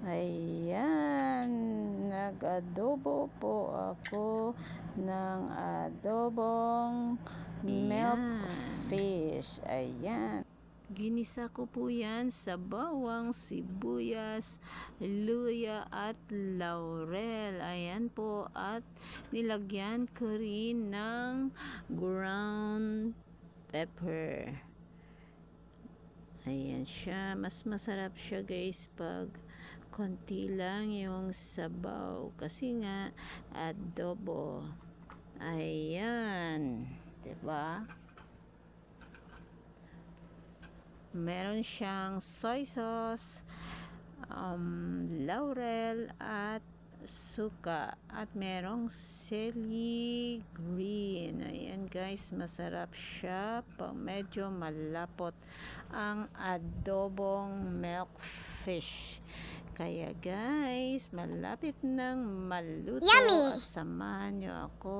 Ayan, nag-adobo po ako ng adobong milk fish. Ayan. Ginisa ko po yan sa bawang, sibuyas, luya at laurel. Ayan po. At nilagyan ko rin ng ground pepper. Ayan siya. Mas masarap siya guys pag konti lang yung sabaw. Kasi nga adobo. Ayan. Diba? Meron siyang soy sauce, laurel at suka, at merong celery green. Ayan guys, masarap siya pag medyo malapot ang adobong milk fish. Kaya guys, malapit nang maluto. Yummy! At samahan nyo ako